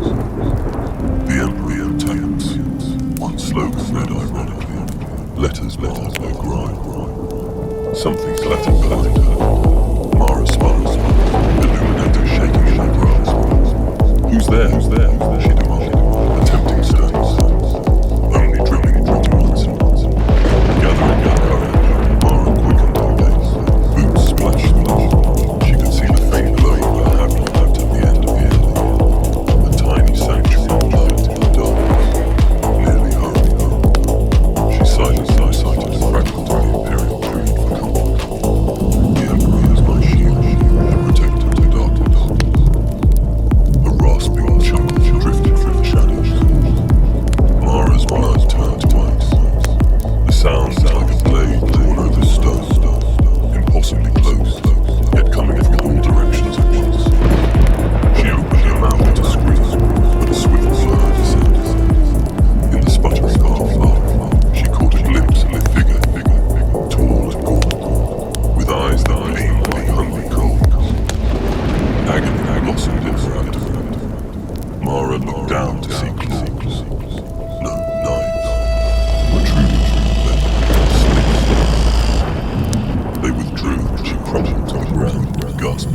The Emperor protects. One slogan read ironically. Letters marred by grime. Something clattered behind her. Mara smiles. Illuminator shaking in her grasp. Who's there? Who's there? She demanded, attempting stillness. Only dripping water answered. Gathering her courage, Mara quickened her pace. Boots splashed flash. She could see the faint glow of her happy light at the end of the alley. A tiny sanctuary light in the darkness. Nearly home. She silently sighted a fragment of the Imperial tree for comfort. The Emperor is my shield, a protector to darkness. A rasping chuckle drifted through the shadows. Mara's blood turned to ice. The sound was like a blade torn over stone, impossibly close, yet coming from all directions at once. She opened her mouth to scream, but a swift blur descended. In the sputtering half-light, she caught a glimpse of a figure, tall and gaunt, with eyes that gleamed like hungry coals. Agony blossomed in her abdomen. Mara looked down to see claws. No, knives. Protruding from the bed. Slits. They withdrew and she crumpled to the ground, gasping.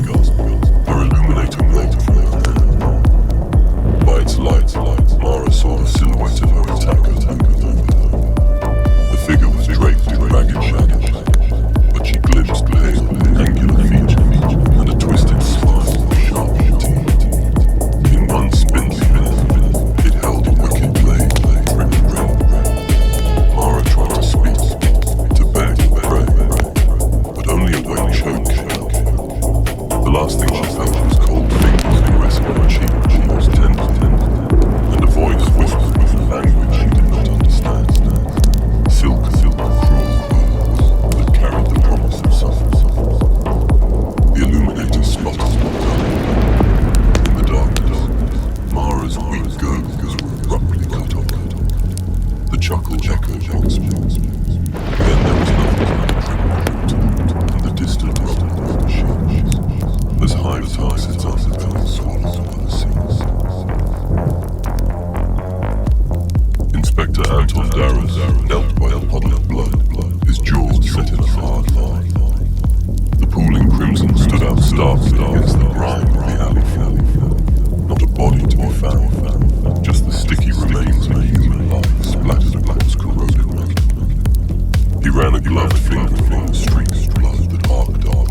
Her illuminator rolled from her hand. By its light, Mara saw the silhouette of her attacker over her. The figure was draped in ragged shadows, but she glimpsed pale, angular features and a twisted smile with sharp teeth. In one spindly minute, it held a wicked blade, brick red. Mara tried to speak, to beg and pray, but only a wet choke came out. The last thing she felt was cold fingers caressing her cheek, almost tender, and a voice whispered with a language she did not understand. Silk, cruel words that carried the promise of suffering. The illuminator sputtered and died. In the darkness, Mara's weak gurgles were abruptly cut off. The chuckle echoed once more. Then there was nothing but a trembling and the distant rumble of the sheets, as high tide its underbelly swallowed by the seas. Inspector Anton Darras knelt by a puddle of blood, his jaws set in a hard line. The pooling crimson stood out starkly against the grime of the alley floor. Not a body to be found, just the sticky remains of a human life splattered across corroded metal. He ran a gloved finger along the streak of blood that arced up,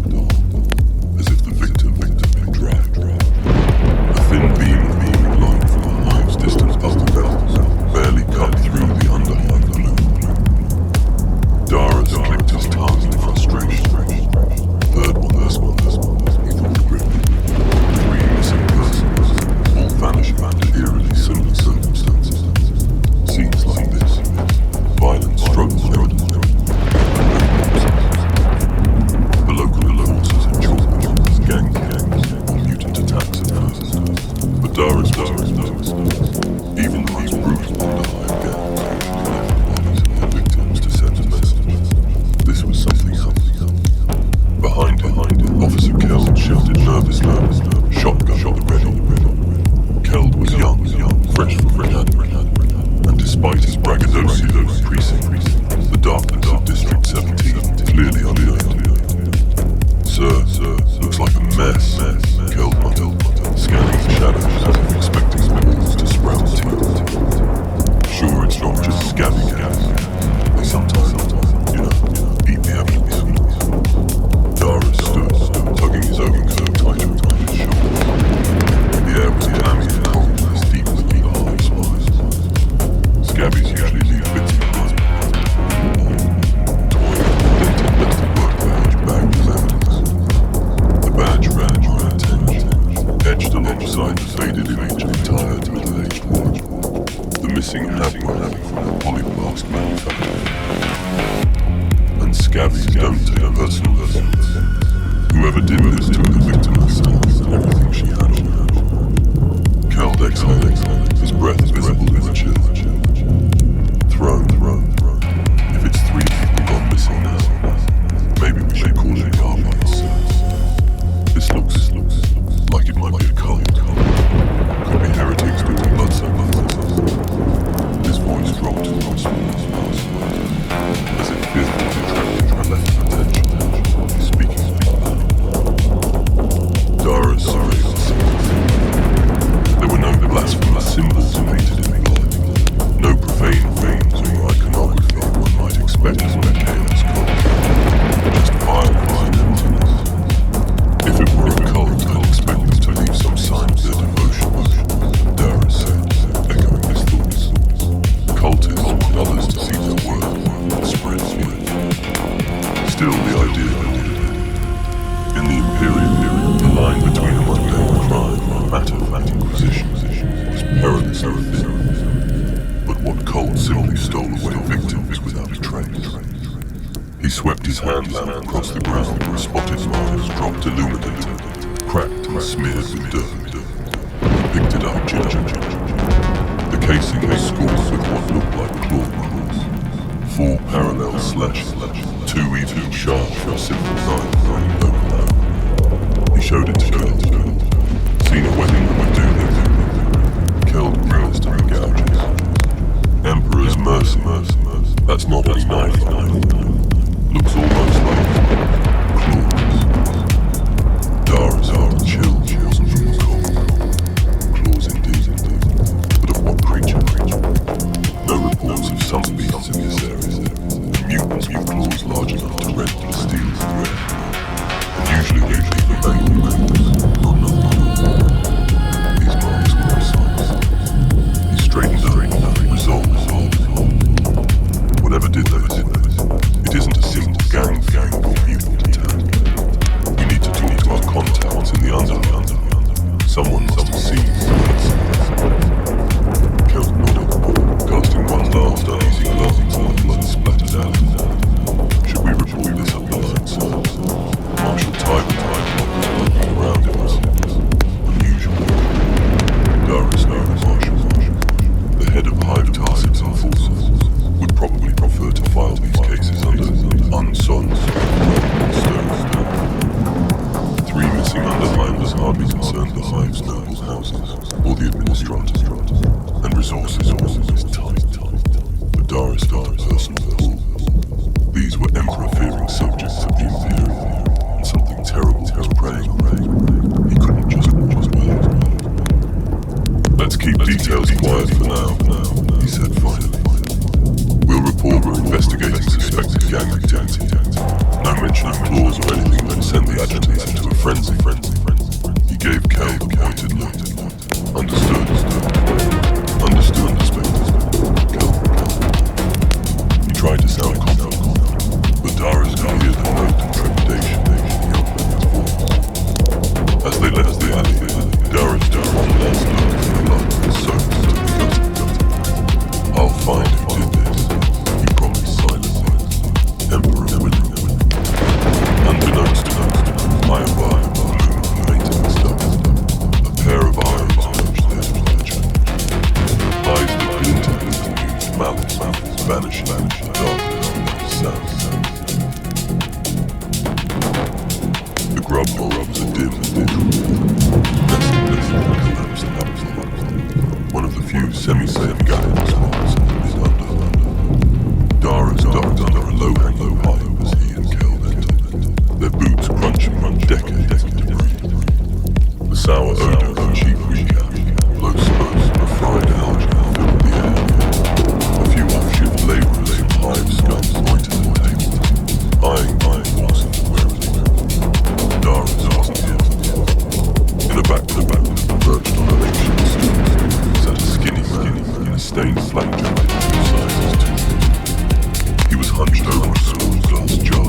as if the victim had been dragged. A thin beam of moving light from the hive's distant upper bells barely cut through the underhive gloom. Darras clicked his tongue in frustration. Third one, he thought grimly. 3 missing persons, all vanishing under eerily similar circumstances. Scenes like this, violent struggles evidently. The local enforcers had chalked them as gang gangs or mutant attacks at first. But Darras noticed. Even the most brutal underhive gangs usually left the bodies of their victims to send a message. This was something else. Behind him, Officer Keld shouted nervously, shotgun at the ready. Keld was young, fresh from academy, and despite his braggadocio over precinct, the darkness of District 17 clearly unearthed. Sir, looks like a mess, Keld muttered, scanning the shadows as if expecting the walls to sprout teeth. Sure, it's not just scabby gas. They sometimes, eat the evidence. Darras stood, tugging his overcoat tighter around his shoulders. The air was clammy and cold as deep as the hive spies. Scabbies usually leave bits of blood. Toying with the dated metal work badge bagged as evidence. The badge ran my attention, etched alongside the faded image of a tired middle-aged woman. The missing hammer from the polyblast manufacturer. And scabbies don't take personal offense. Whoever did this took the victim herself and everything she handled. Keld exhaled, his breath visible in the chill. Thrown. If it's 3 people gone missing now, maybe we should call it Garvey's sense. This looks like it might be a cult. Could be heretics doing swept his hand lamp across the ground and spotted Mars dropped illuminator, cracked and smeared with dirt. He picked it up gingerly. The casing was scored with what looked like claw marks. 4 parallel slashes, 2 even sharp from simple knife running overlap. He showed it to Keld. Seen a weapon that would do this. Keld grimaced at the gouges. Emperor's mercy. That's not any knife. Looks almost like claws. Dara's heart chilled. She wasn't from the cold. Claws indeed. But of what creature? No reports of some beasts in this area. Mutants with claws large enough to rend the steel thread. And usually they leave a mangled rings. Not. These marks were precise. He straightened up, resolved. Whatever did this, it isn't a simple gang or mutant attack. We need to talk to our contacts in the underworld. Someone must have seen. Keld nodded, casting one last uneasy glance on the blood-splattered alley. Should we report this up the line, sir? Marshal Tybalt looking around at us. Unusual. Dara's no Marshal. The head of Hypnotic and forces would probably prefer to file these cases under unsolved stones. 3 missing underliners hardly concerned the Hive's noble houses or the administrators, and resources always tight. But Dara's felt a personal pull. These were Emperor-fearing subjects of the Imperium, and something terrible was preying. He couldn't just wait. Let's keep details quiet for now, he said finally. We'll report we're investigating suspected gang activity. No mention of claws or anything that would send the agitators into a frenzy. He gave Keld a pointed look. Understood. Understood, Inspector. Keld. He tried to sound confident, but Dara's could hear the note of trepidation in the young man's voice. As they left the alley, Dara's took one last look at the blood and soaked into the gutter. I'll find who did this. Emperor willing. Unbeknownst to them, high above the bloom of painting stuff, a pair of eyes merged their furniture. Eyes that glinted with confused malice, vanishing in the darkness without sound. The grub hole was a dim collapsed absent. One of the few semi-safe galleons was under. Dara's ducked under a low-hanging pipe as he and Keld entered, their boots crunching decades of debris. The sour odor of cheap recap, low spurs of fried algae filled the air. A few off-shift labourers in hive scums loitered at tables, eyeing Watson warily. Dara's wasn't here. In a back perched on an ancient stool, sat a skinny man in a stained flak jacket 2 sizes too big. He was hunched over a small glass jar,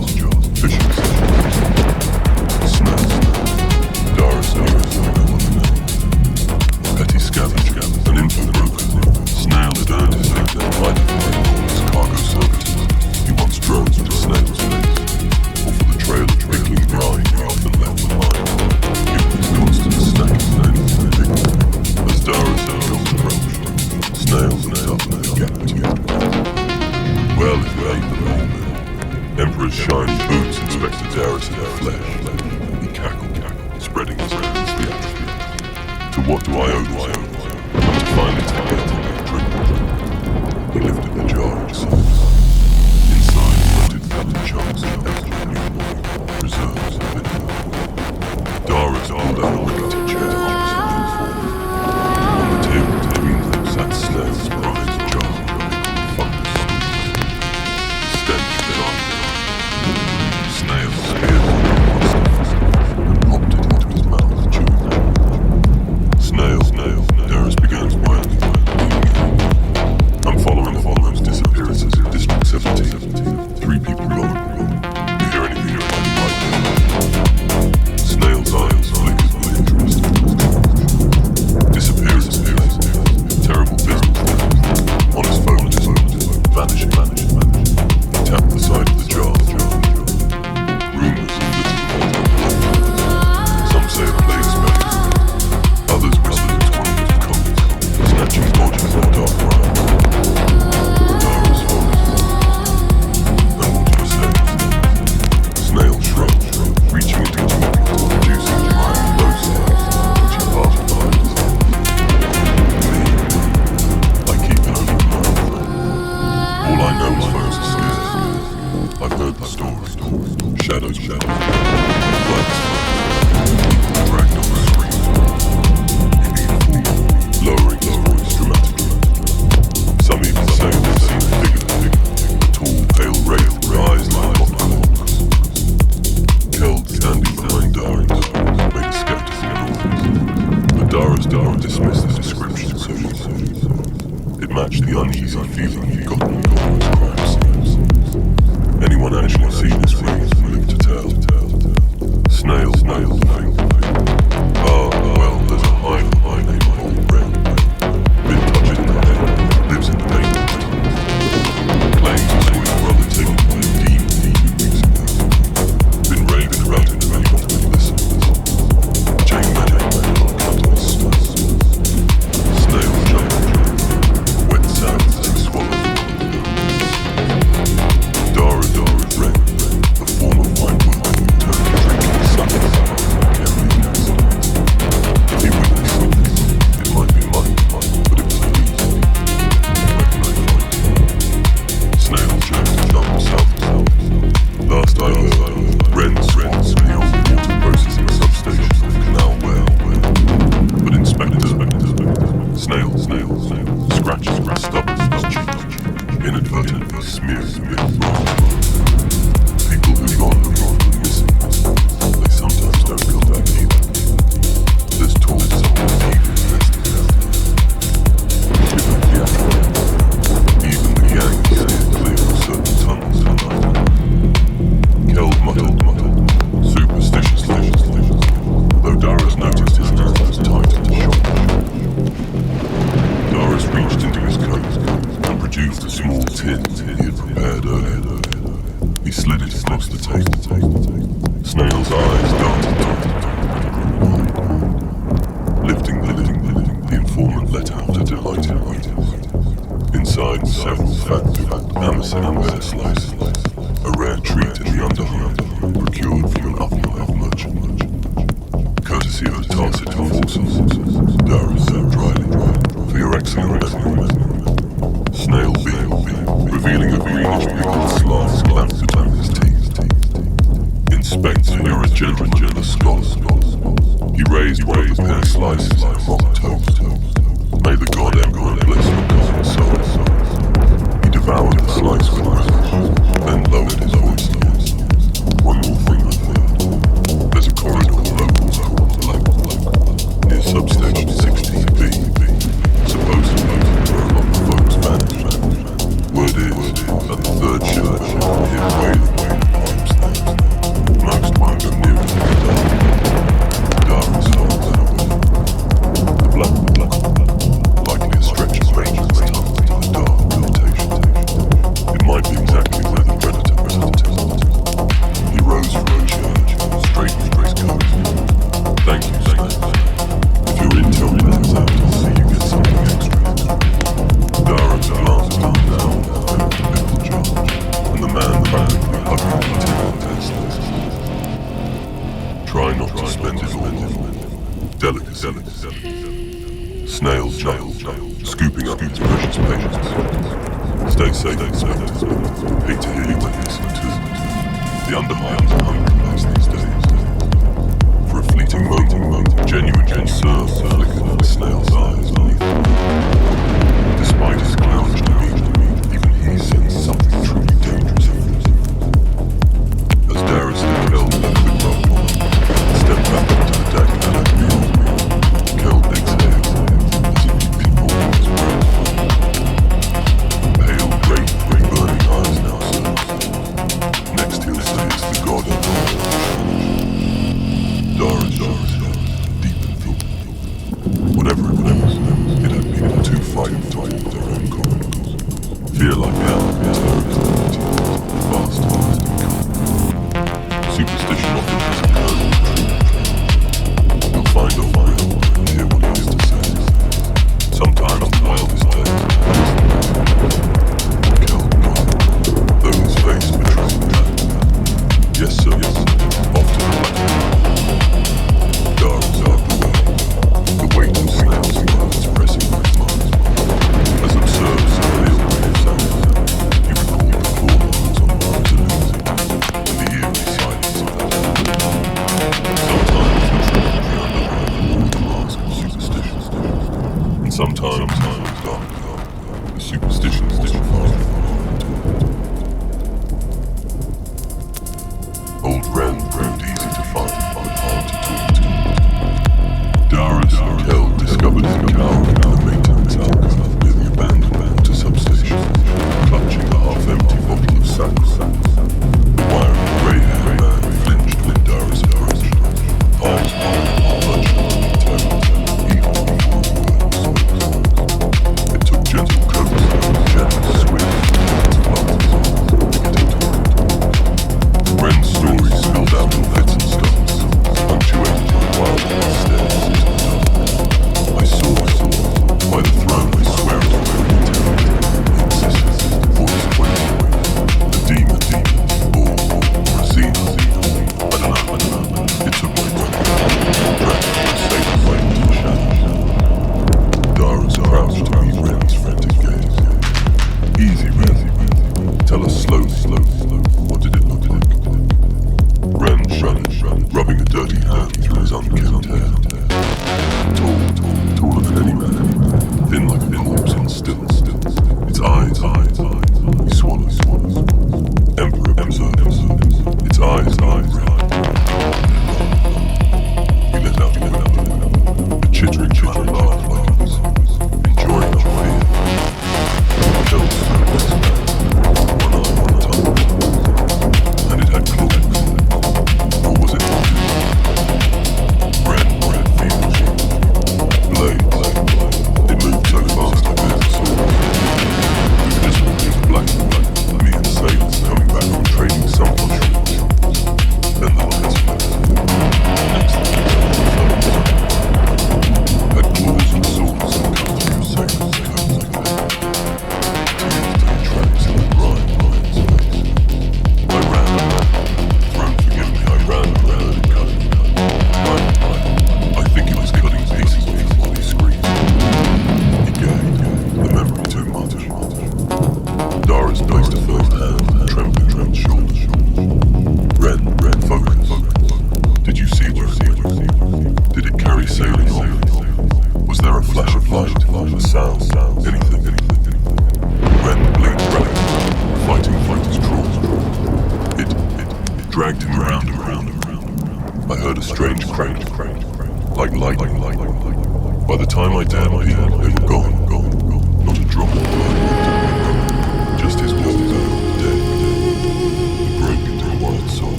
fishing sessions. Snap. Dara's ears were on the nail. Petty scavenger, an info broker, Snail had earned his nickname by defying all his cargo services. He once drove to Snail's place, or for the trail of trickling brine he often left behind, given his constant snacking and anything big. As Dara's angels approached, Snail looked up at the gap between them. Well, if it ain't the moment. Emperor's shiny boots inspected Dara's in their flesh. He cackled, spreading his hands theatrically. To what do I owe this? I'm to finally take it and drink. He lifted the jar into size. Inside floated fat chunks of excellent new wine, preserves and vinegar. Dara's pulled out a rickety chair opposite their form. On the table between them sat Snail's prized jar of fungus sweets. Stench bizarre. Snail speared one and popped it into his mouth, chewing. Snail match the uneasy feeling he got in his crime scenes. Anyone actually seen this ring will live to tell. Snails nailed the thing. Ah, well, there's a high name old red. Been touching the head, lives in the day. Claims his sweet brother taken by a demon music. Been raving about it and anyone will listen. Chain man, cut on stuff. Snail jump. Wet sounds as he swallows. Dara red. The form of wine will turn to drinking something. If he witnessed something, it might be mine, but it was a beast. Where can I find it? Snail jumped south. Last I heard, Ren swans in the old water processing substation of Canal Well. But Inspector, snail, scratches and stubbles his cheek, inadvertently smears with wrong. People who've gone and missing, they sometimes don't come back either. There's talk of something evil nesting down there. Even the Yanks say it clear of certain tunnels tonight. Keld muttered, superstitiously, though Dara's noticed his hands was tight at the shock. Dara's reached into his coat and produced a small tin he had prepared earlier. He slid it across the table. Snail's eyes darted wide. Lifting the lid, the informant let out a delighted wheeze. Inside were several fat amber slices, a rare treat in the underhand, procured from an upper merchant. Courtesy of Tarsit Forces, Dara said dryly, for your excellent memory. Snail beam, revealing a greenish pickled slice clamped between his teeth. Inspects near a general scholar. He raised one of the pear slices like mock toast. May the god Emperor bless your common soul. He devoured the slice with relish, then lowered his voice. One more thing I thought. There's a corridor locals I want to like, near substation 16B. Supposedly, where a lot of folks vanished. Word is that the third church hid wailing pipes there. Most won't go near it in the dark. Dara's home that way. The black, likely a stretch of rangeless tunnel to the dark vegetation. It might be exactly where the predator visited. He rose from the church, straightened his coat. Thank you, Snail. If your intel runs out, I'll see you get something extra. Dara glanced up now at the pickle jar, and the man practically hugging the table test. Try not to spend it all on delicacies. Snail jumped, scooping up his precious patience. Stay safe, Inspector. Hate to hear you went missing too. The Underhire's a hungry place these days. For a fleeting moment, genuine concern flickered in the Snail's eyes beneath them. Despite his clownish demeanor, even he sensed something truly dangerous in it. As Dara Keld left the grub and stepped back onto the deck and looked beyond me, Keld exhaled as if he'd been born in his breath. Pale, great, burning eyes now surfaced. Next he'll say it's the god of Dara's deep in thought. Whatever it was, it had been the two fighting titans of their own corridors. Fear like hell, terrorism, fast and become. Superstition often has a kernel of truth. You'll find a fire and hear what he has to say. Sometimes the wildest tales Keld nodded, though his face betrayed that. Yes, sir, often Dara's out the way. The weight of Snail's words pressing on his mind. As absurd as the real way it sounded, he recalled the forearms on Mars and the eerie silence of that. Sometimes the truth of the underworld wore the mask of superstition. And sometimes it was dark. The superstition wasn't far from the Old Ren proved easy to find, but hard to talk to. Dara Keld discovered him cowering in the maintenance alcove near the abandoned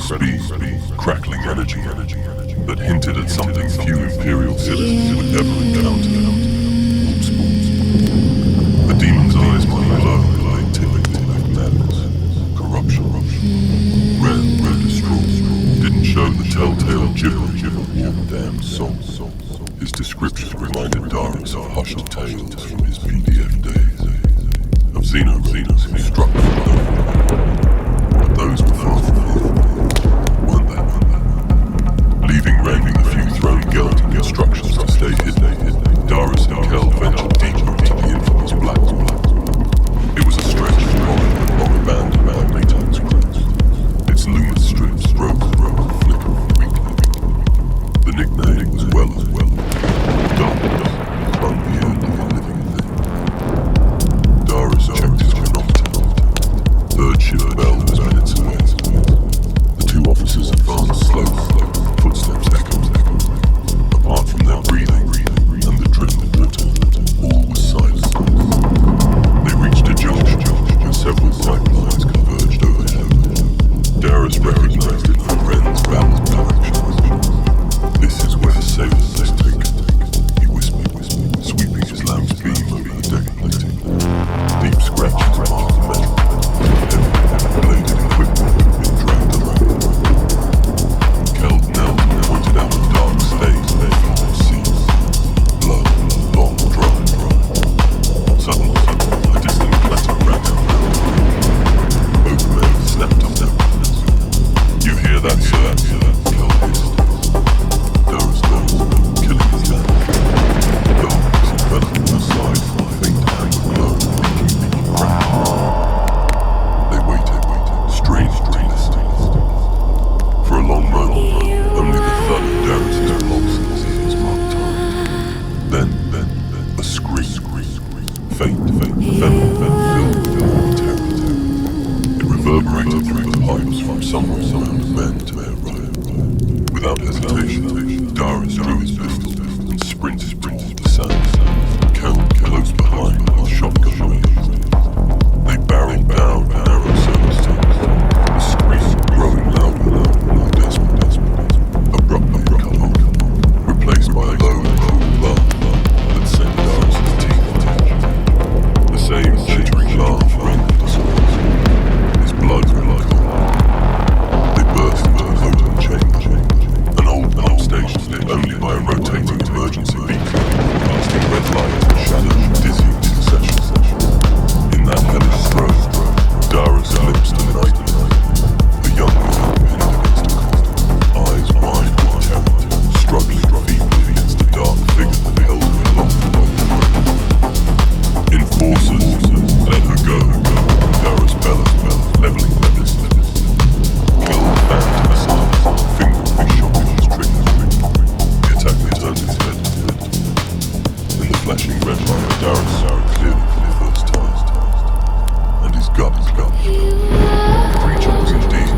speed, crackling energy that hinted at something few Imperial citizens would ever encounter. The demon's eyes might glow, but they typically lack madness, corruption. Red as straw, didn't show the telltale gibberish of a damned soul. His description reminded Darius of hushed tales from his PDF days, of xenographers who struck from over. But those were far from him, weren't they? Leaving Ren with a few thrown Gelting instructions to stay hidden, Darius and Kel ventured deeper into the infamous black. It was a stretch of corridor long abandoned by Maytag's crews. Its luminous strips broke, flicker, weakly. The nickname was well. Darkness clung here like a living thing. Darius checked his chronometer. Third shift bell was minutes away. The two officers advanced slowly, footsteps echoed. Apart from their breathing and the drip of water, all was silent. They reached a junction and several pipelines converged overhead. Darius recognized it from Ren's rapid directions. This is where the sailors must take, he whispered, sweeping his lamp's beam over the deck plating. Deep scratches marked the metal. Heavy, bladed equipment had been dragged around. Kel knelt and pointed out a dark stain in the sea. Blood, long, dry. Suddenly, a distant clatter rang out. Both men snapped up their weapons. You hear that, sir? Kel hissed. Darius knows, killing his lamp. Darkness enveloped the side from a faint amber glow, making crack. They waited, strained to listen. For a long moment, only the thud of Darius's pulses in his marked time. Then, a scream. Faint, filled with terror. It reverberated through the pipes from somewhere around the bend to their right. Without hesitation, Darius drew his pistol and sprinted toward the sound. Kel close behind with shotgun raised. They barreled down a narrow service tunnel. The scream growing louder, more desperate. Abruptly cut off, replaced by a low, cool laugh that sent Darius' teeth on edge. The same chittering laugh rang in the squares. His blood ran cold. They burst into the floating chamber, an old pump station lit only by a rotating emergency beacon, casting red light and shadow in dizzying succession. In that hellish throw, Darius glimpsed a nightmare. The young woman pinned against a column, eyes wide with terror, struggling feebly against the dark figure that held her aloft by the throat. Enforcers, let her go. Darius bellowed, leveling the pistol. Kel fanned to the side, fingeringly shocking his trigger. The attacker turned his head. In the flashing red light, Darius saw it clearly for the first time. And his gut was gone. The creature was indeed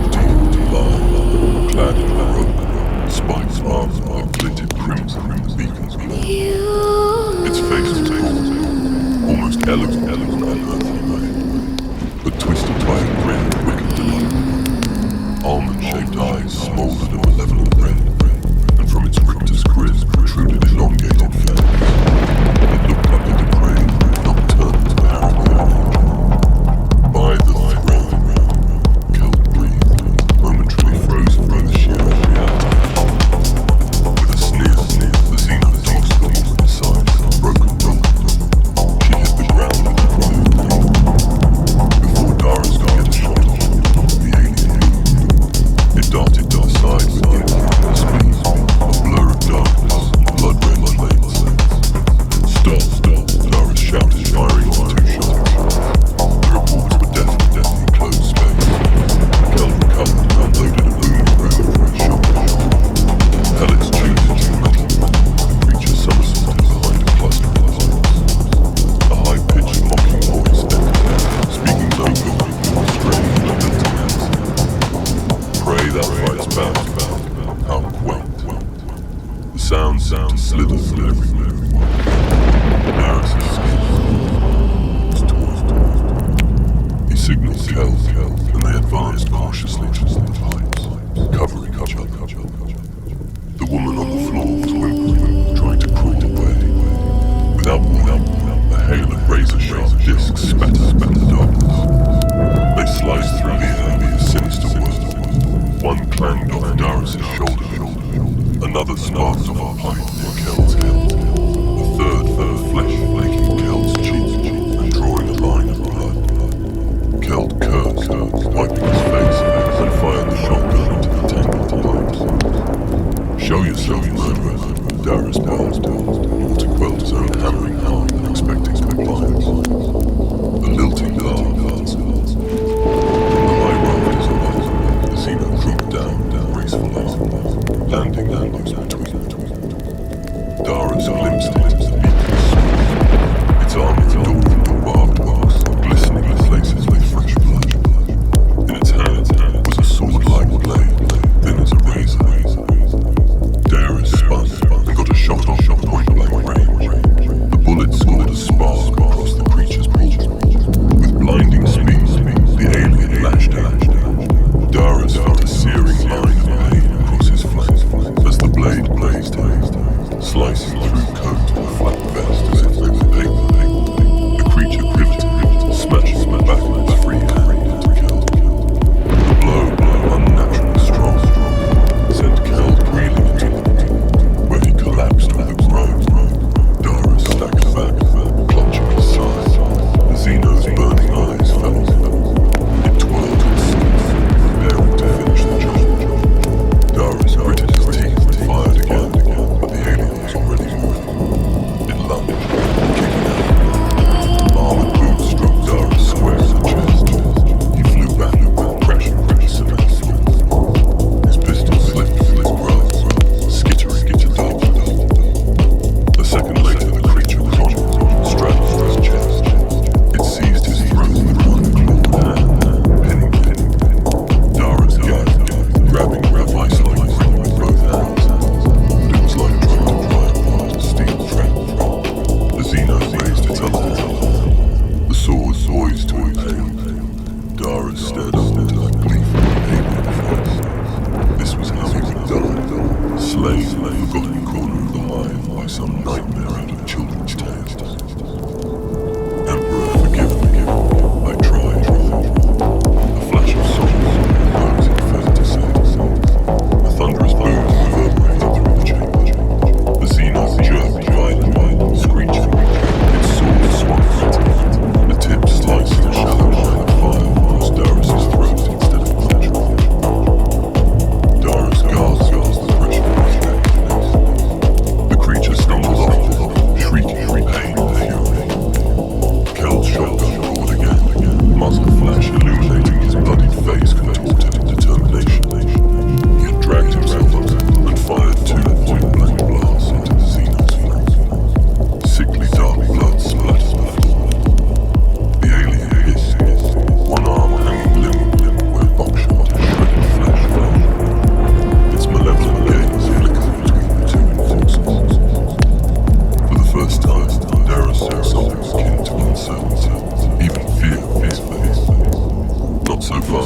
alive, clad in a robe, spikes marked by glinted crimson in the beacon's glow. Its face was broad, almost elegant in an unearthly way, but twisted by a grin of wicked delight. Almond-shaped eyes smoldered a malevolent red, and from its rictus grin protruded elongated fangs. It looked like a depraved, nocturnal paranoia. By the throne, Kel breathed, momentarily frozen by the sheer reality. With a sneer, the Xeno tossed the woman aside with a broken rope. She hit the ground with a cry of pain. Before Darius could get a shot off, the alien moved. It darted to the side with infinite speed, a blur of darkness and blood-red flames. Stop, Darius shouted, firing off two shots. The reports were definitely closed space. Kel recovered and unloaded a booming room from his shoulder. Pellets chewed into metal. The creature somersaulted behind a cluster of pipes. A high-pitched mocking voice echoed, speaking locally with a strange lilting accent. Pray that fight's bound, how quaint. The sound seemed to slither through every moving one. Darius' skin was torn. He signaled Kel, and they advanced cautiously towards the pipes.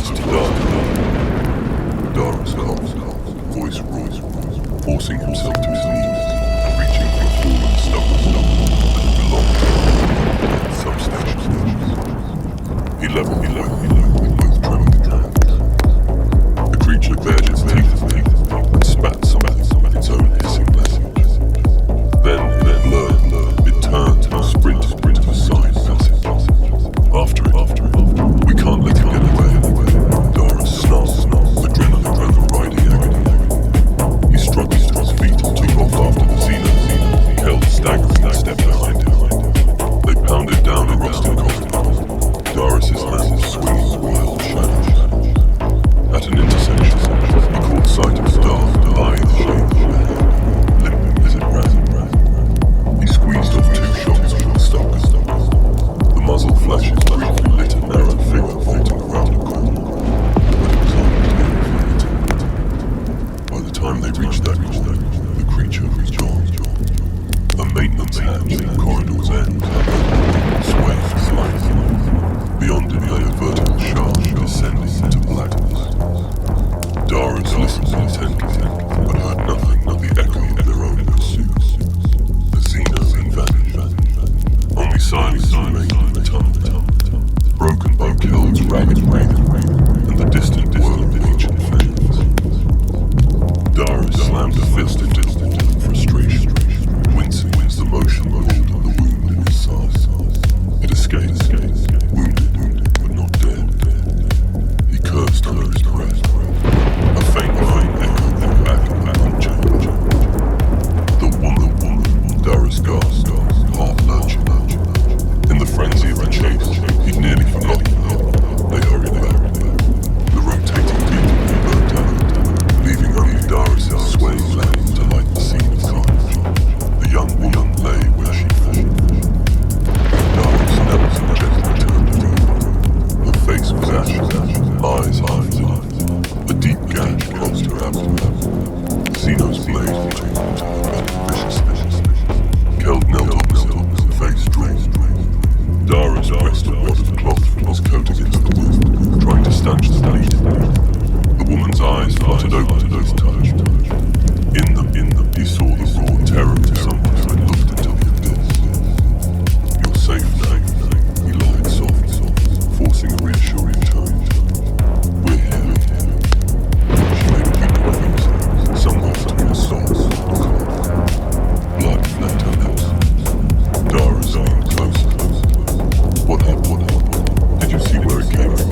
last to die. Dara's coughed, voice raw, forcing himself to his knees and reaching for a fallen stubborn that belonged to him at substation. He leveled with both trembling hands. The creature bared its teeth and spat something with its own hissing message. Then, in a blur, it turned and sprinted to the side passage. After it, we can't let him get away. Dara snarled, adrenaline overriding agony. He struggled to his feet and took off after the Xena. Kel staggered and stepped behind him. They pounded down a rusted corridor. Darius' hand swinging wild shadows. At an intersection, he caught sight of a dark, lithe shape ahead, limping as it ran. He squeezed off 2 shots from the stock. The muzzle flashes briefly lit a narrow figure vaulting around a corner, but it was hardly clear if he hit it. By the time they reached that corner, the creature was gone. A maintenance hatch in the corridor's end swayed slightly. Beyond it lay a vertical shaft descending into blackness. Darius listened intently, but heard nothing but the echo of their own pursuits. The Xena had vanished. Only silence remained in the tunnel, broken by Kel's ragged breathing and the distant whir of ancient flames. Darius slammed a fist into the wall in frustration, wincing as the motion pulled at the wound in his side. It escaped, wounded, but not dead. He cursed under his breath. A faint whine echoed back unchanged. The woman, Darius gasped, heart lurching. In the frenzy of the chase, he'd nearly forgotten her. They hurried back. The rotating beacon burnt out, leaving only Darius' swaying lamp to light the scene of carnage. The young woman lay where she fell. Darius knelt and gently turned her over. Her face was ashen, eyes half-lit. A deep gash crossed her abdomen. Xeno's blade returned into her belly viciously. Kel knelt opposite and face drawn. Darius pressed a wad of cloth from his coat against the wound, trying to stanch the bleeding. The woman's eyes fluttered open to his touch. In them, he saw the raw terror of someone who had looked into the abyss. You're safe now, he lied softly, forcing a reassuring tone. We're here. She made a deep face, somewhere between her soul and the cold. Blood flecked her lips. Darius leaned closer. What happened? Did you see where it came from?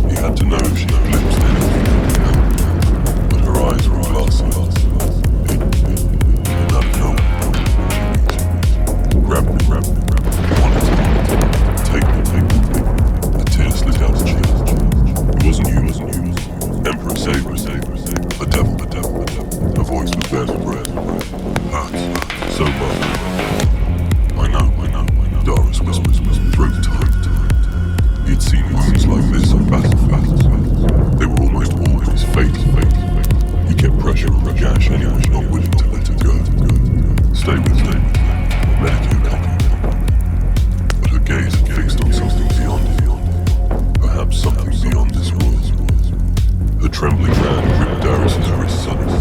He had to know if she glimpsed anything that could help, but her eyes were glassy. It came out of nowhere. Grab me. Wanted to. Take me. The tears slid down her cheek. It wasn't you. Emperor, save me. The devil. Her voice was barely breath. Hurts so much. I know. Darius whispers, throat tight. He had seen wounds like this on battlefields. They were almost always fatal. He kept pressure on the gash and he was not willing to let her go. Stay with me. Medicare coming. But her gaze had fixed on something beyond it. Perhaps something beyond this world. Her trembling hand gripped Darius' wrist suddenly.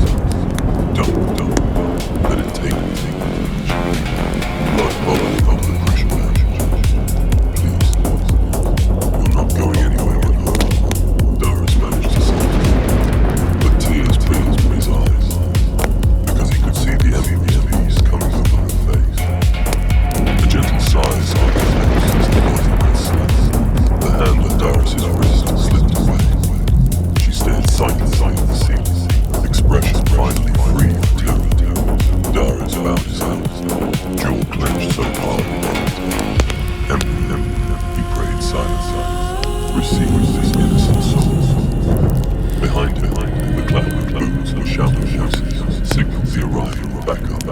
Don't. Let it take me. Blood bubbling under the pressure patch. Please. You're not going anywhere with her. Darius managed to say. But tears filled his eyes. Because he could see the MEVs coming over her face. The gentle sighs on her lips as the body went slack. The hand on Darius' wrist slipped away. She stared silently at the ceiling. Expression finally free of terror. Darius bowed his head, jaw clenched so hard it Emperor, he prayed silently. Receive this innocent soul. Behind him, the clatter of boots and shouting voices signaled the arrival of backup.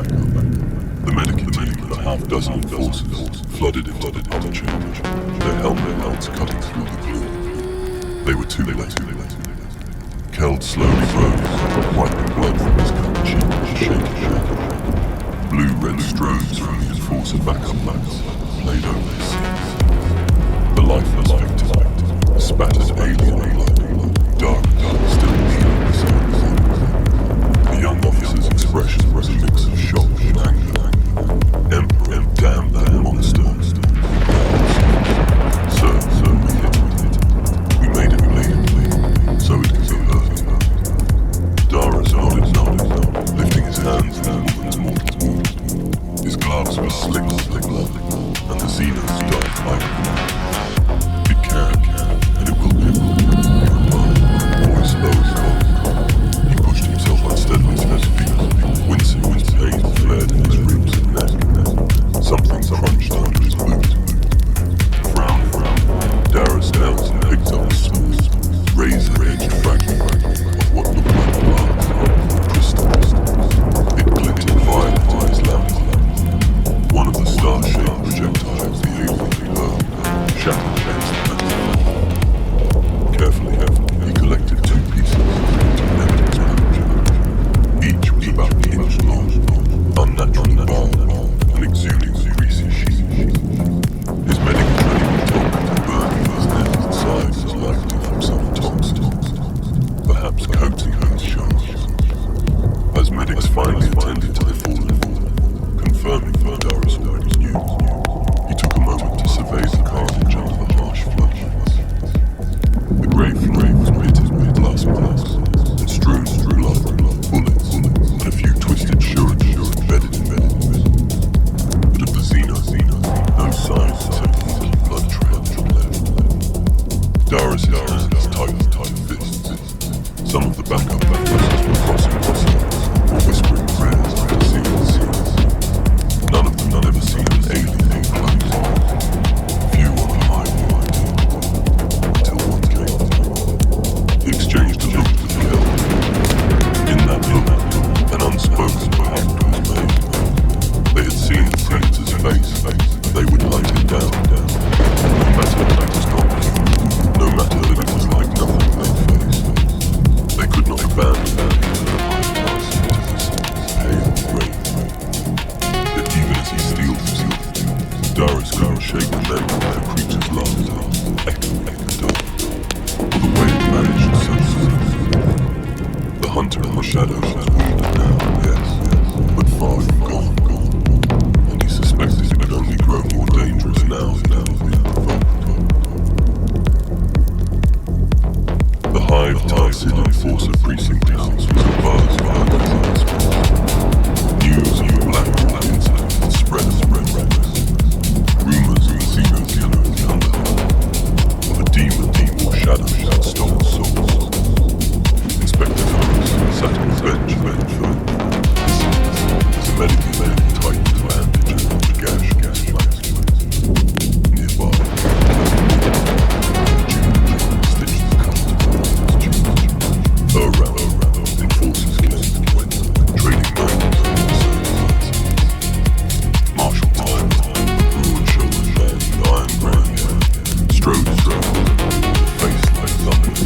The medical team and a half dozen forces flooded into the upper chamber, their helmet lights cutting through the gloom. They were too late. Kel slowly rose, wiping blood from his cut cheek with a shaky hand. Blue-red strobes from the enforcer backup lights played over the scenes. The lifeless victim, a spattered alien shattered against the metal. Carefully, he collected two pieces into Ned's pouch. Each was about an inch long, unnaturally bald, and exuding a greasy sheet. His medical training told him the burn of his neck and sides was likely from some toxin, perhaps coating his shells. As medics finally attended to the fallen, confirming what Darius already knew, he took a moment to survey the carnage under the harsh floodlights. The grey floor was pitted with blast marks and strewn with blood, bullets, and a few twisted suretures embedded in it. But of the Xena, no signs except the inky blood trail that left. Darius' hands tight fists. Some of the backup members were crossing themselves or whispering prayers under sealed seas. None of them had ever seen an alien in close. Few on the highway until one came. He exchanged a look with Kel. In that look, an unspoken pact was made. They had seen the predator's face. They would hunt it down. No matter that it was not human. No matter that it was like nothing they faced. They could not abandon that into the high pass into this pale grave. Yet even as he steeled himself, Darius couldn't shake the memory of the creature's laughter, echoing in the dark, or the way it vanished so soon. The hunter in the shadows was wounded now, yes, but far from gone, and he suspected it would only grow more dangerous now that it had been provoked. The hive Tarsid enforcer precinct house was a buzz by the news of the black incident had spread ranks. Rumors of the Xeno killer in the underworld, of a demon or shadow that stole souls. Inspector Thomas sat on the bench listening as a medical man tightened the bandage and the gash flask. Nearby, stitched the cut to his tube. Around, enforcers came, trading knives and services. Marshal Time, broad-shouldered man with iron grey hair, strode his face like thunder.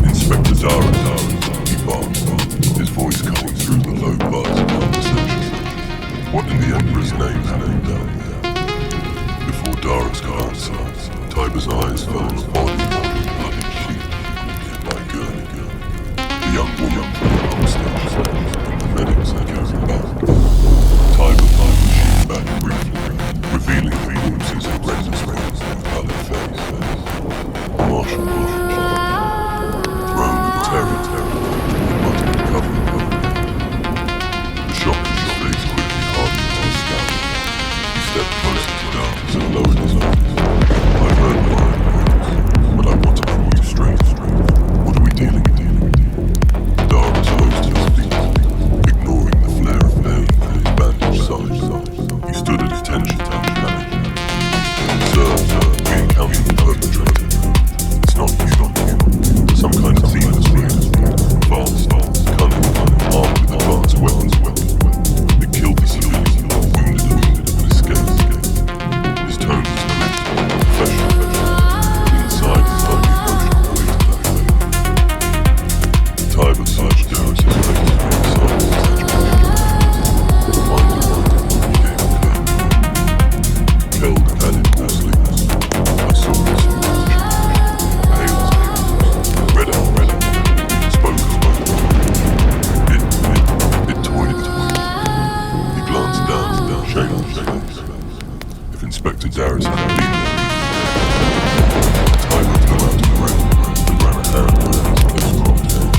Inspector Darius, he barked, his voice coming through the low bars of conversation. What in the Emperor's name happened down there? Before Darius could answer, Tiber's eyes fell on a body under a bloody sheet nearby gurney. The young woman from the upstairs, and the medics had carried back. Tiber pulled the sheet back briefly, revealing the glimpses of redness on his pallid face. The marshal blushed. Thrown with terror, he muttered the cover of her. The shock in his face quickly hardened to a scowl. He stepped closer to Darius and lowered his eyes. I've heard the line words, but I want to from you straight. What are we dealing with? Darius rose to his feet, ignoring the flare of pain from his bandaged side. He stood at attention to his manager. Sir, we encountered the perpetrator. It's not human. Some kind of demon race. Fast, cunning, armed with advanced weapons. It killed the civilian, wounded him, and escaped. His tone was collected, professional. Inside his own emotional weight of that way. Tiber searched Darius' face from inside his exaggerated. Finally, he gave a curve. Kel added more sleeves. I saw his humanity. Pale as pale. Red out, spoke of both. It toyed. He glanced down, shame on his face. If Inspector Darius hadn't been there, Tiber flew out of the room and ran a hand around his close-cropped head.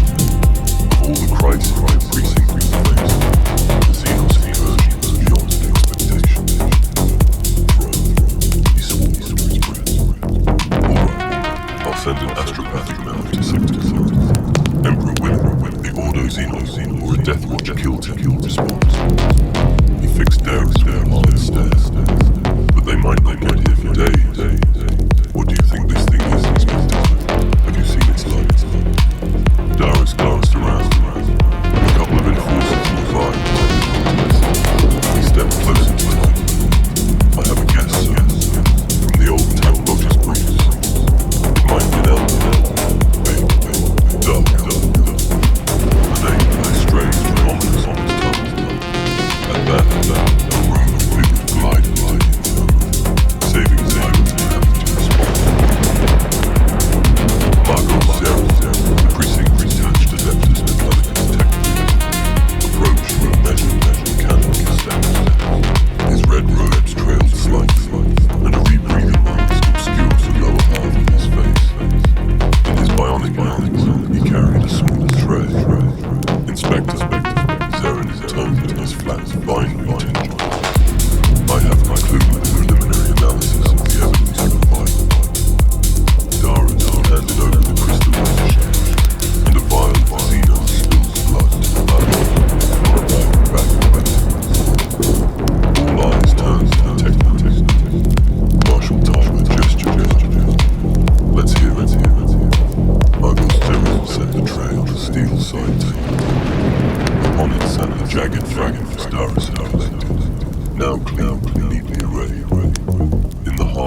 Of all the crises the precinct we faced, the Xenos incursion was beyond expectation. He swore to his breath. All right, I'll send an astropathic memo to Sector 30. Emperor Willing, the Ordo Xenos, or a Death Watch kill response. He fixed Darius with a hard stare. But they might not get here for days. What do you think this thing is, Inspector? Have you seen its light? Darius glanced around. A couple of enforcers nearby. He stepped closer to it. I have a guess, sir. From the old town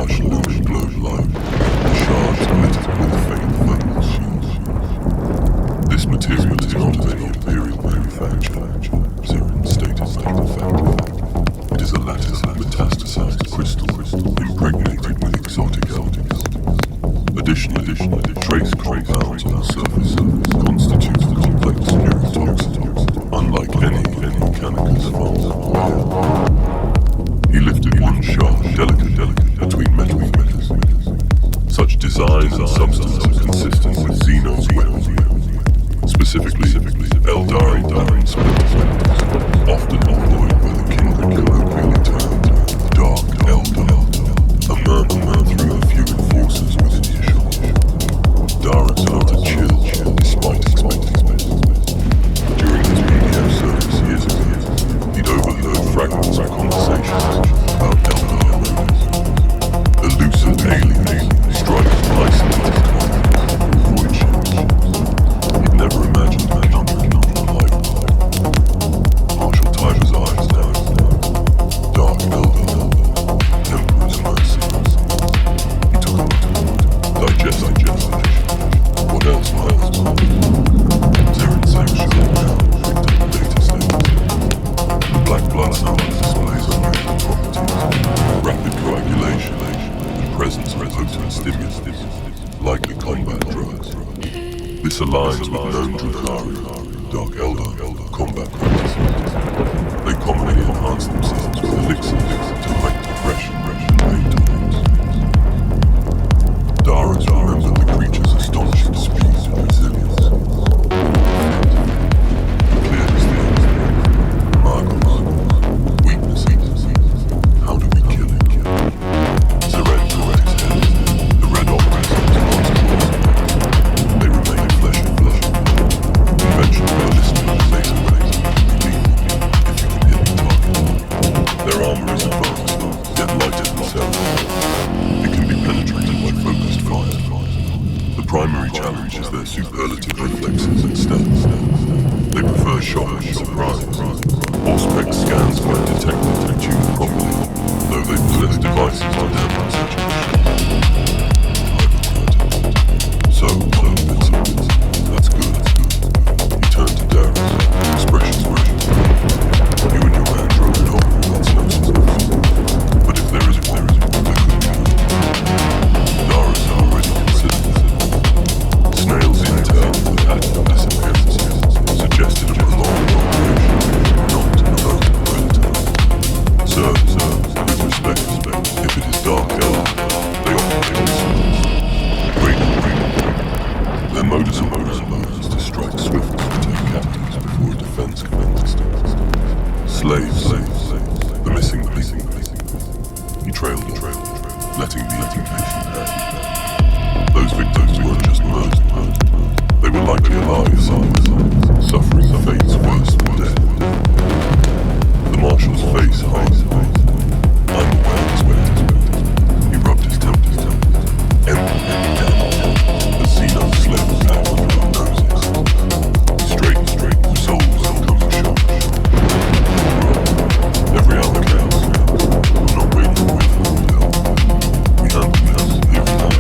harsh lunar glowed light. The shards glittered with faint thermal shields. This material is not of any imperial manufacture, Zirin stated matter-of-factly. It is a lattice of metastasized crystal impregnated with exotic elements. Additionally, trace compounds on the surface constitute a complex neurotoxin, unlike any mechanicus farm. He lifted one sharp, delicate between metal fingers. Such design and substance are consistent with Zeno's weapon, specifically Eldari diamond splinters, often employed by the kindred colloquially termed Dark Eldar, a murmur through the fuming forces within earshot. Dara felt a chill despite expecting it. During his BDM service years ago, he'd overheard fragments of conversations about Eldar murders, elusive alien striking isolated continents, void ships. He'd never imagined encountering them from life. Marshal Tyler's eyes now. Dark Eldar, Emperor's mercy. He took a moment, digested. What else might Zirin sexual now picked up the data statements. Black blood cell displays unusual properties, rapid coagulation, and presence of potent stimulants, likely combat drugs. This aligns with known Drukhari, Dark Eldar, combat practices. They commonly enhance themselves with elixirs to heighten depression and pain tolerance. Dara's remembered the creature's astonishing speed and resilience. He cleared his things. Margos, weaknesses. How do we kill it? Zirin caught his head. The red operas they remain flesh and blood. Conventional ballistic laser waves if you can hit the target. Their armor is advanced, yet lighter than cells. It can be penetrated by focused fire. The primary challenge is their superlative reflexes and stealth. They prefer shock and surprise. Auspex scans won't detect it and tune properly, though they possess devices to dampen such emissions. So, Vincent, that's good. He turned to Darius, expressions worried. You and your man drove it home, that's no suspicion. But if there is one, there could be. Darius had already considered that. Snail's intel of the pattern of disappearances suggested a prolonged operation, not an open predator. Sir, with respect, if it is Dark Eldar, they operate in circles. Great. Their modus operandi is to strike swiftly and take captives before a defense can enter. Slaves, the missing piece. He trailed on, letting the impatient hand. Those victims weren't just murdered. They were likely alive, suffering fates worse than death. The marshal's face hardened. Unaware way. He rubbed his temples. Empty down. The Xeno slipped out under our noses. Straight, souls come to shock. Every hour counts. I'm not waiting for the hill. We handle this here and now.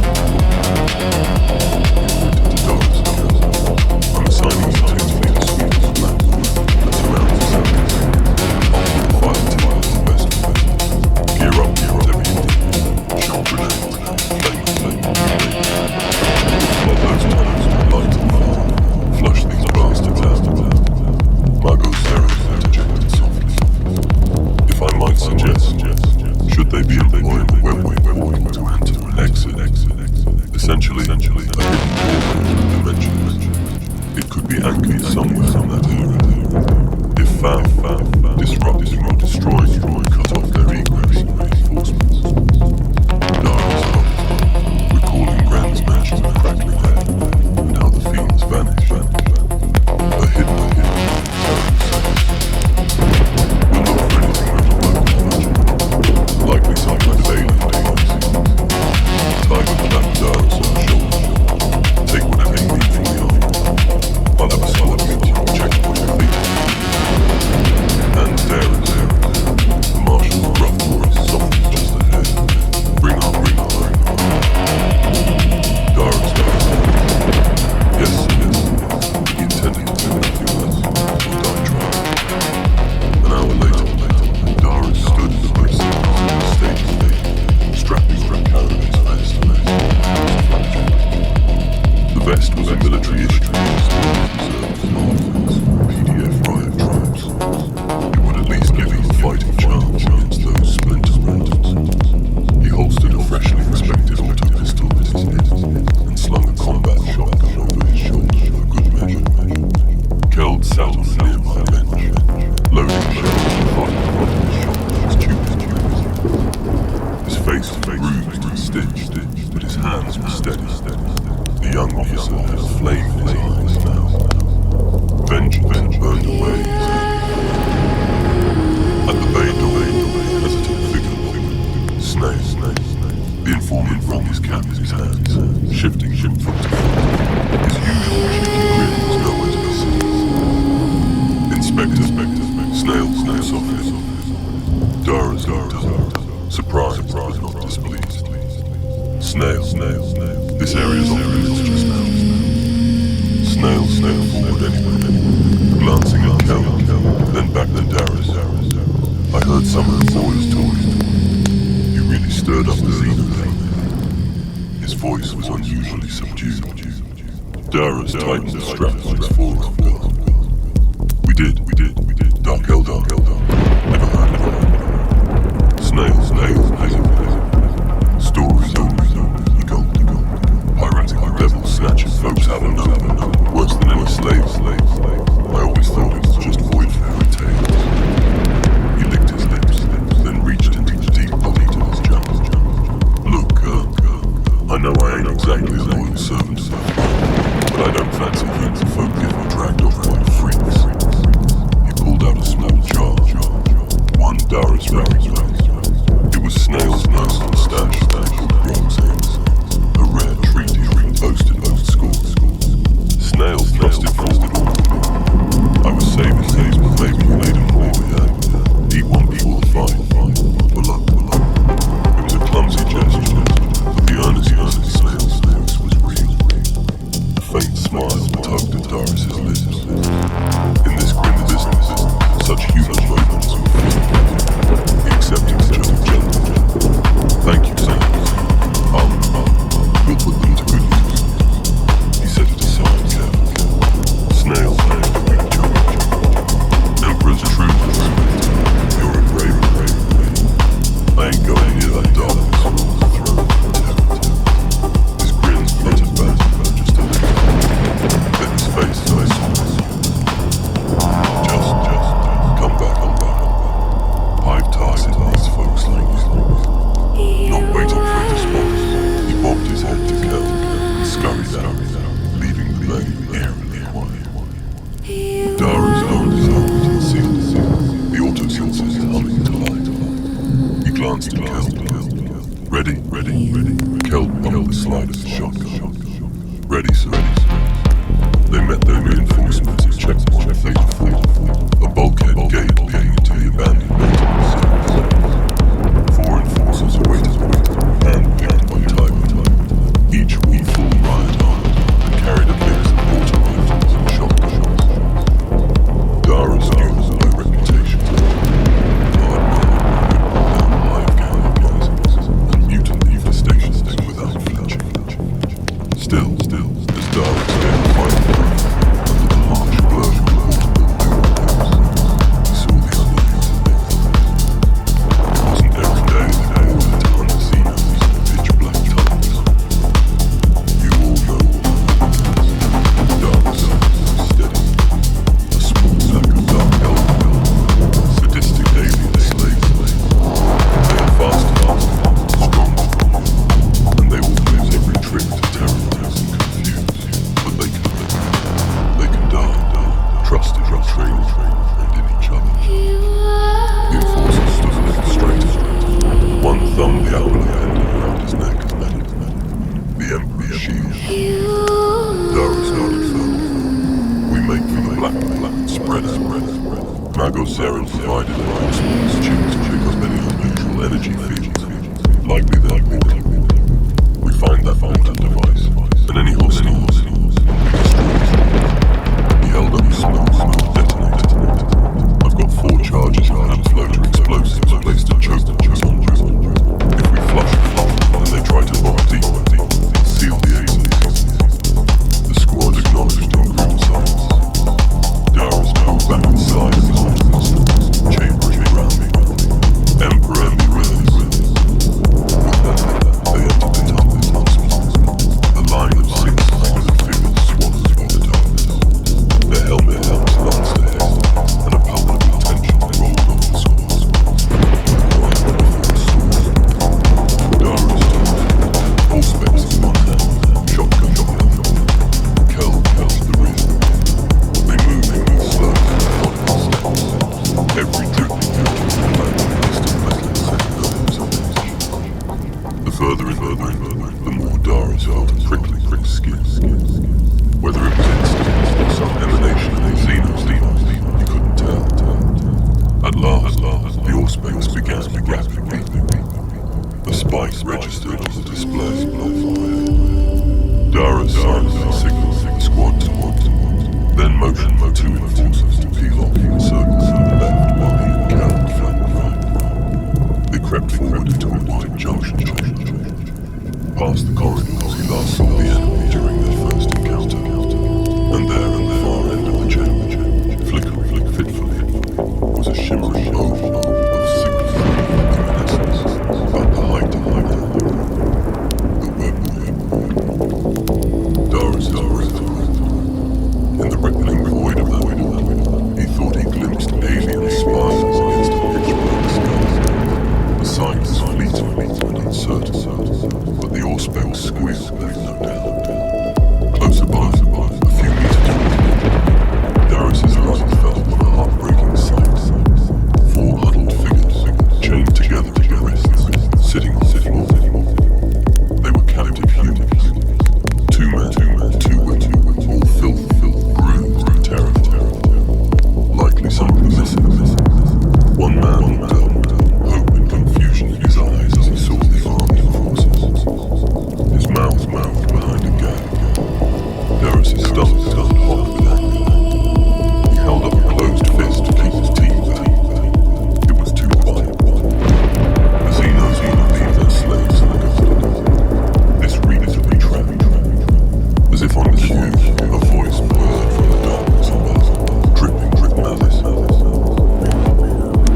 To Doris, I'm assigning you to lead a suite of map that surrounds the surface. I'll put the fire team as investment. hands were steady. The young officer had flame in his eyes now. Vengeance had burned away his hand. At the bay door, a hesitant figure, Snail. The informant wrung his cap in his hands, shifting him foot to foot. His usual cheeky grin was nowhere to be seen. Inspector, Snail called softly. Dara's looked up, surprised but not displeased. Snail, this area's off limits just now. Snail forward anyway, glancing at Kel, then back to Dara's. I heard some of the boys talking. You really stirred up the Xeno there. His voice was unusually subdued. Dara's tightened the strap on his forearm. We did. Dark Eldar. Never heard of it. Snail, Stories, occult. Piratical devils snatching folks out of nowhere. Worse than any slaves. I always thought it was just void fairy tales. He licked his lips, then reached into the deep pocket of his jumper. Look, I know I ain't exactly a loyal servant, but I don't fancy human folk getting dragged off by freaks. He pulled out a small jar, one Dara's round. It was Snail's personal stash of bronze eggs, a rare treat he boasted most scores. Snail thrust it forward all to me. I was saving these, but maybe you made him more, yeah. Eat one before the fight. Pull up. It was a clumsy gesture, but the earnestness of Snail's voice was real. A faint smile tugged at Doris's lips. In this grim business, such human moments were few. He accepted each other gently. Thank you, Sam. We'll put them to good use. He set it aside carefully. Snail played to reach out. Emperor's truth, you're a brave. I ain't going near that darkness or the throne of terror. His grin fluttered back just a little. Then his face nice. Just come back. I've targeted these folks like you. Not waiting for a response, he bobbed his head to Kel and scurried out, leaving the bay eerily quiet. Dara's owned his helmet and sealed. The auto sensors humming to light. He glanced at Kel. Ready. Kel pumped the slide of the shotgun. Ready, sir. They met their reinforcements at checkpoint 34, a bulkhead gate leading into the abandoned maintenance service. 4 enforcers awaited, hand-picked by Tiber, each with full riot armor and carried a mix of auto rifles and shotguns. Dara's knew his low reputation, hard down live gang uprisings and mutant infestations without flinching. Still, as Dara stayed fighting under the harsh blur of multiple he saw the underneath of it. It wasn't every day that he ordered to hunt Xenos in pitch black tunnels. You all know what happens. Dara's eyes were steady. A small sack of dark elder, sadistic alien slaves. They are fast, strong, and they will use every trick to terrorize and confuse. But they can live. They can die. Trusted in training and in each other. The enforcer stood a little straighter. One thumb the apple handle around his neck. The Emperor's shield. Dara's nodded firmly. We make for the black spread out. Mago Saren provided an horseman's tube to pick up any unusual energy fields. Likely they're portable. We find that device, and any hostile we destroy. The LW smoke detonated. I've got 4 charges of hand-floater explosives placed at choke points on board. If we flush and they try to bomb deep, seal the exits. The squad acknowledged in grim silence. Dara's pulled back inside of his arms, chambering around me. Emperor and the with us. the more Dara's felt a prickly skin. Whether it was instinct or some emanation of Xenos, he couldn't tell. At last, the Auspex began rapid beeping. The spike registered on the display. Dara silently signaled the squad, then motioned for two enforcers to peel off in a circle to the left while he and Cal flanked right. They crept forward into a wide junction, past the corridors he last saw the enemy during their first encounter, and there at the far end of the chamber, flickering fitfully, was a shimmering oval of sickly luminescence about the height of the web. Dara's breath. In the rippling void of that, he thought he glimpsed alien spires against a pitch-black sky. The sight was fleeting and uncertain, but the Auspex squeal left no doubt. Closer by, a few meters away, Darius's light fell on a heartbreaking sight. 4 huddled figures, chained together at the wrists, sitting on the floor. They were captive humans. 2 men, 2 women, all filthy, bruised and terrified. Likely something missing. One man looked up, hope and confusion in his eyes as he saw the armed forces. His mouth mouthed behind a gag. Darius's stomach turned hot with anger. He held up a closed fist to keep his teeth back. It was too quiet. The Xenos would leave their slaves unaffected. This reeked of betrayal. As if on cue, a voice burst from the darkness above, dripping with malice.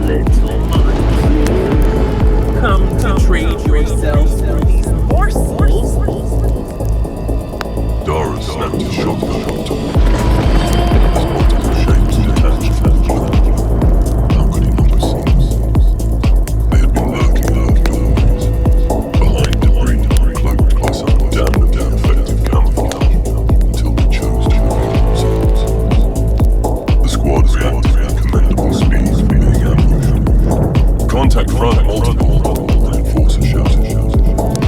Little monkey, come to trade yourselves for these morsels. Dara snapped his shotgun to him. His multiple shapes detached from the ground. How could he not perceive? They had been lurking outdoors, behind debris, cloaked by some damnably effective camouflage, until they chose to reveal themselves. The squad reacted with commendable speed, being ambushed. Contact front, multiple, the enforcer shouted.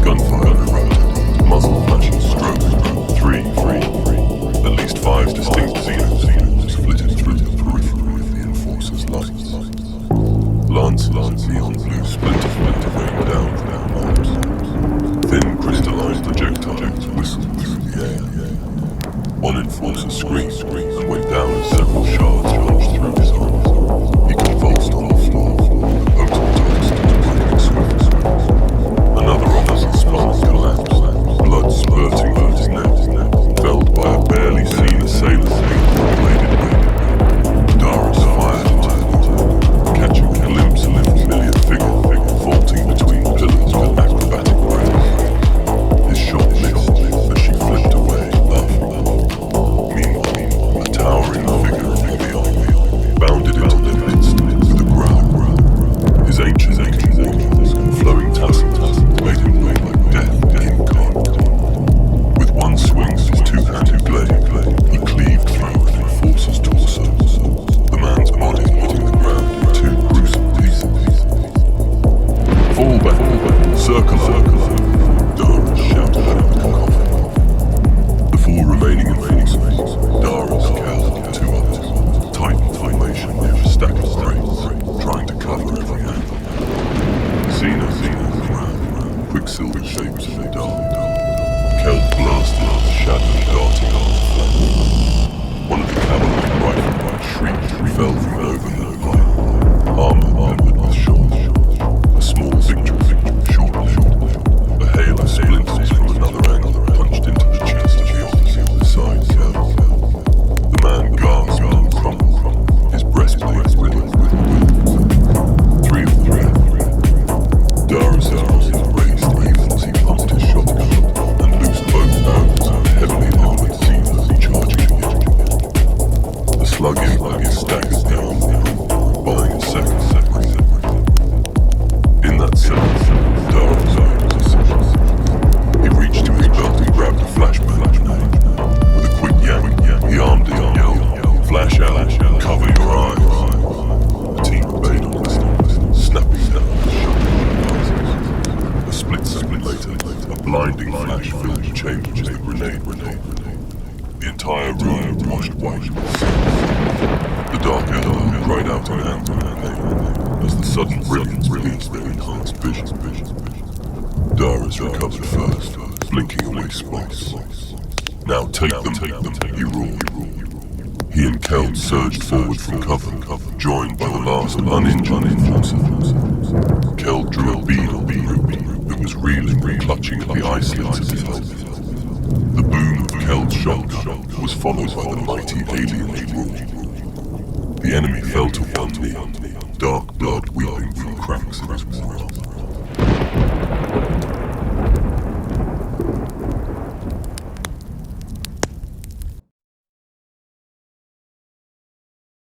Gunfire erupted, muzzle flashing stroke. 3. At least 5 distinct Xenos flitted through the periphery of the enforcer's lights. Lancelot neon blue splinter rained down from their arms. Thin crystalline projectiles whistled through the air. One enforcer screamed and went down as several shards plunged through his arm. He convulsed on the floor, the potent dust breaking swift. Another officer spun and collapsed, blood spurting from his neck, felled by a barely seen assailant with bladed blade. Darius fired into the water, catching a glimpse of a familiar figure vaulting between pillars with acrobatic grace. His shot missed as she flipped away, laughing. Meanwhile, blinding flash filled the chamber as the grenade went off. The entire room washed white with sound. The dark elder cried out in anger and pain as the sudden brilliance released their enhanced vision. Dara's recovered first, blinking away spots. Now take them, he roared. He and Keld surged forward from cover, joined by the last uninjured enforcer. Keld drew a bead on the rope that was reeling and clutching at the eye slits of his helmet. The boom of Keld's shotgun was followed by the mighty alien's roar. The enemy fell to one knee, dark blood weeping from cracks in his war armor.